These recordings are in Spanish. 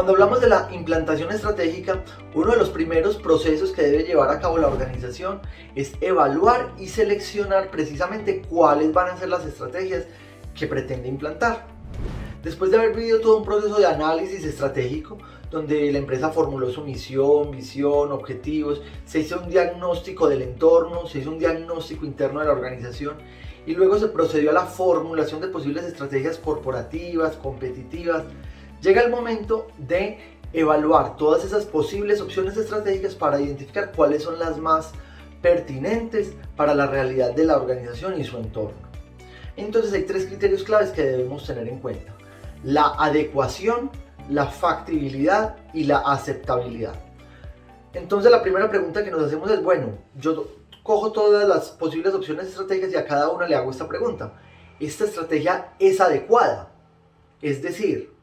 Cuando hablamos de la implantación estratégica, uno de los primeros procesos que debe llevar a cabo la organización es evaluar y seleccionar precisamente cuáles van a ser las estrategias que pretende implantar. Después de haber vivido todo un proceso de análisis estratégico, donde la empresa formuló su misión, visión, objetivos, se hizo un diagnóstico del entorno, se hizo un diagnóstico interno de la organización y luego se procedió a la formulación de posibles estrategias corporativas, competitivas, llega el momento de evaluar todas esas posibles opciones estratégicas para identificar cuáles son las más pertinentes para la realidad de la organización y su entorno. Entonces hay tres criterios claves que debemos tener en cuenta: la adecuación, la factibilidad y la aceptabilidad. Entonces la primera pregunta que nos hacemos es, bueno, yo cojo todas las posibles opciones estratégicas y a cada una le hago esta pregunta: ¿esta estrategia es adecuada? Es decir,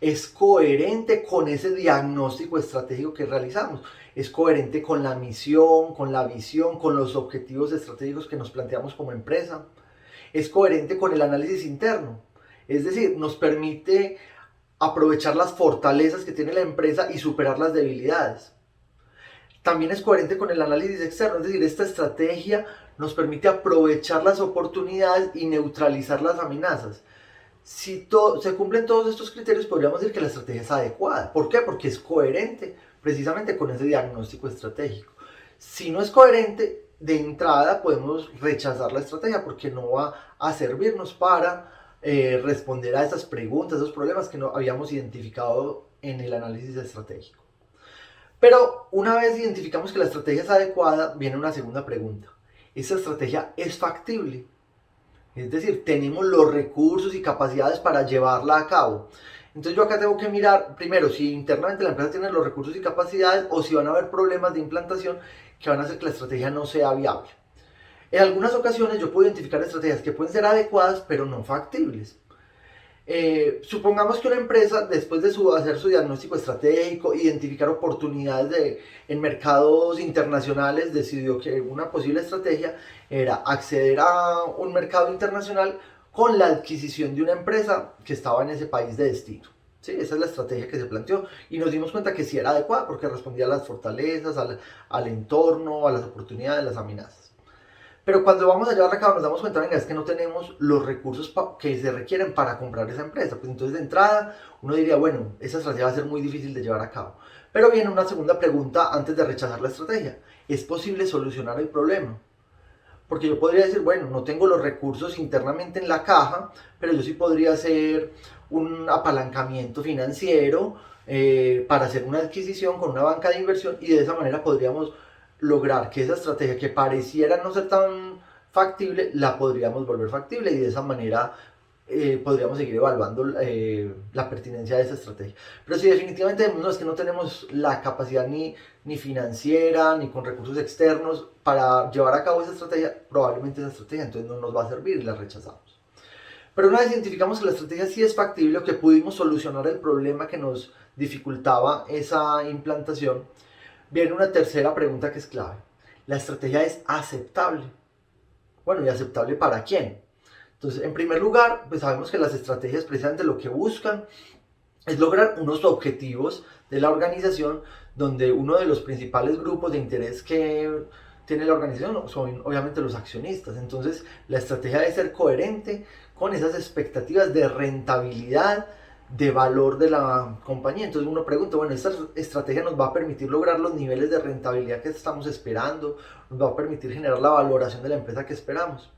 ¿es coherente con ese diagnóstico estratégico que realizamos? ¿Es coherente con la misión, con la visión, con los objetivos estratégicos que nos planteamos como empresa? ¿Es coherente con el análisis interno? Es decir, nos permite aprovechar las fortalezas que tiene la empresa y superar las debilidades. También es coherente con el análisis externo, es decir, esta estrategia nos permite aprovechar las oportunidades y neutralizar las amenazas. Si se cumplen todos estos criterios, podríamos decir que la estrategia es adecuada. ¿Por qué? Porque es coherente precisamente con ese diagnóstico estratégico. Si no es coherente, de entrada podemos rechazar la estrategia porque no va a servirnos para responder a esas preguntas, esos problemas que no habíamos identificado en el análisis estratégico. Pero una vez identificamos que la estrategia es adecuada, viene una segunda pregunta: ¿esta estrategia es factible? Es decir, tenemos los recursos y capacidades para llevarla a cabo. Entonces yo acá tengo que mirar primero si internamente la empresa tiene los recursos y capacidades o si van a haber problemas de implantación que van a hacer que la estrategia no sea viable. En algunas ocasiones yo puedo identificar estrategias que pueden ser adecuadas pero no factibles. Supongamos que una empresa, después de hacer su diagnóstico estratégico, identificar oportunidades en mercados internacionales, decidió que una posible estrategia era acceder a un mercado internacional con la adquisición de una empresa que estaba en ese país de destino. ¿Sí? Esa es la estrategia que se planteó y nos dimos cuenta que sí era adecuada porque respondía a las fortalezas, al entorno, a las oportunidades, a las amenazas. Pero cuando vamos a llevarla a cabo nos damos cuenta, venga, es que no tenemos los recursos que se requieren para comprar esa empresa. Pues entonces de entrada uno diría, bueno, esa estrategia va a ser muy difícil de llevar a cabo. Pero viene una segunda pregunta antes de rechazar la estrategia: ¿es posible solucionar el problema? Porque yo podría decir, bueno, no tengo los recursos internamente en la caja, pero yo sí podría hacer un apalancamiento financiero para hacer una adquisición con una banca de inversión y de esa manera podríamos lograr que esa estrategia que pareciera no ser tan factible, la podríamos volver factible y de esa manera podríamos seguir evaluando la pertinencia de esa estrategia. Pero si definitivamente no, es que no tenemos la capacidad ni financiera ni con recursos externos para llevar a cabo esa estrategia, probablemente esa estrategia entonces no nos va a servir y la rechazamos. Pero una vez identificamos que la estrategia sí es factible o que pudimos solucionar el problema que nos dificultaba esa implantación, viene una tercera pregunta que es clave: ¿la estrategia es aceptable? Bueno, ¿y aceptable para quién? Entonces, en primer lugar, pues sabemos que las estrategias precisamente lo que buscan es lograr unos objetivos de la organización, donde uno de los principales grupos de interés que tiene la organización son obviamente los accionistas. Entonces, la estrategia debe ser coherente con esas expectativas de rentabilidad, de valor de la compañía. Entonces uno pregunta, bueno, esta estrategia nos va a permitir lograr los niveles de rentabilidad que estamos esperando, nos va a permitir generar la valoración de la empresa que esperamos.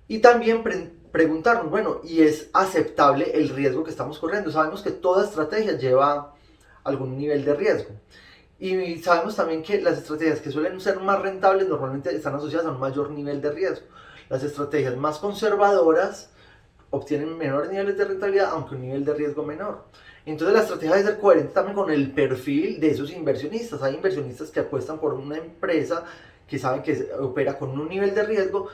Y también preguntarnos, bueno, ¿y es aceptable el riesgo que estamos corriendo? Sabemos que toda estrategia lleva algún nivel de riesgo. Y sabemos también que las estrategias que suelen ser más rentables normalmente están asociadas a un mayor nivel de riesgo. Las estrategias más conservadoras obtienen menores niveles de rentabilidad, aunque un nivel de riesgo menor. Entonces la estrategia debe ser coherente también con el perfil de esos inversionistas. Hay inversionistas que apuestan por una empresa que saben que opera con un nivel de riesgo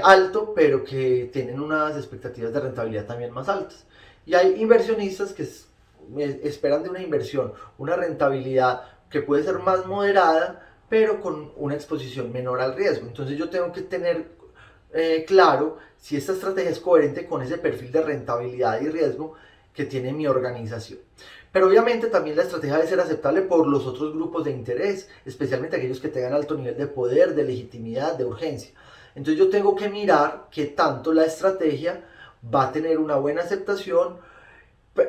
alto, pero que tienen unas expectativas de rentabilidad también más altas. Y hay inversionistas que esperan de una inversión una rentabilidad que puede ser más moderada, pero con una exposición menor al riesgo. Entonces yo tengo que tener claro si esta estrategia es coherente con ese perfil de rentabilidad y riesgo que tiene mi organización. Pero obviamente también la estrategia debe ser aceptable por los otros grupos de interés, especialmente aquellos que tengan alto nivel de poder, de legitimidad, de urgencia. Entonces yo tengo que mirar qué tanto la estrategia va a tener una buena aceptación,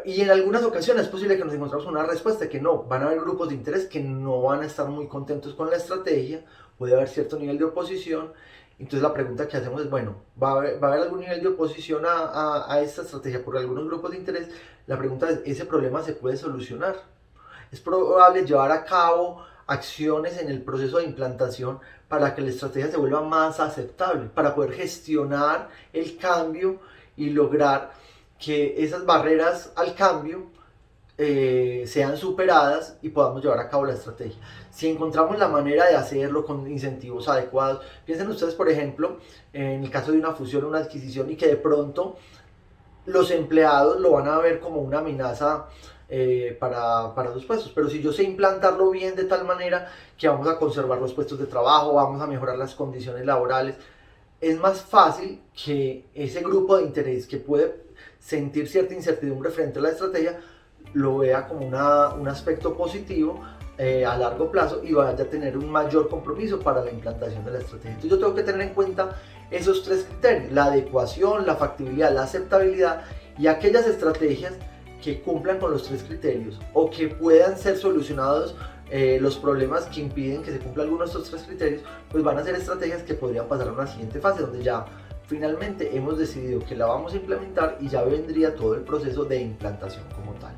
y en algunas ocasiones es posible que nos encontremos una respuesta que no, van a haber grupos de interés que no van a estar muy contentos con la estrategia, puede haber cierto nivel de oposición. Entonces la pregunta que hacemos es, bueno, ¿va a haber algún nivel de oposición a esta estrategia por algunos grupos de interés? La pregunta es, ¿ese problema se puede solucionar? Es probable llevar a cabo acciones en el proceso de implantación para que la estrategia se vuelva más aceptable, para poder gestionar el cambio y lograr que esas barreras al cambio sean superadas y podamos llevar a cabo la estrategia. Si encontramos la manera de hacerlo con incentivos adecuados, piensen ustedes, por ejemplo, en el caso de una fusión o una adquisición y que de pronto los empleados lo van a ver como una amenaza para sus puestos, pero si yo sé implantarlo bien de tal manera que vamos a conservar los puestos de trabajo, vamos a mejorar las condiciones laborales, es más fácil que ese grupo de interés que puede sentir cierta incertidumbre frente a la estrategia lo vea como un aspecto positivo a largo plazo y vaya a tener un mayor compromiso para la implantación de la estrategia. Entonces yo tengo que tener en cuenta esos tres criterios: la adecuación, la factibilidad, la aceptabilidad, y aquellas estrategias que cumplan con los tres criterios o que puedan ser solucionados los problemas que impiden que se cumpla alguno de estos tres criterios, pues van a ser estrategias que podrían pasar a una siguiente fase donde ya finalmente hemos decidido que la vamos a implementar y ya vendría todo el proceso de implantación como tal.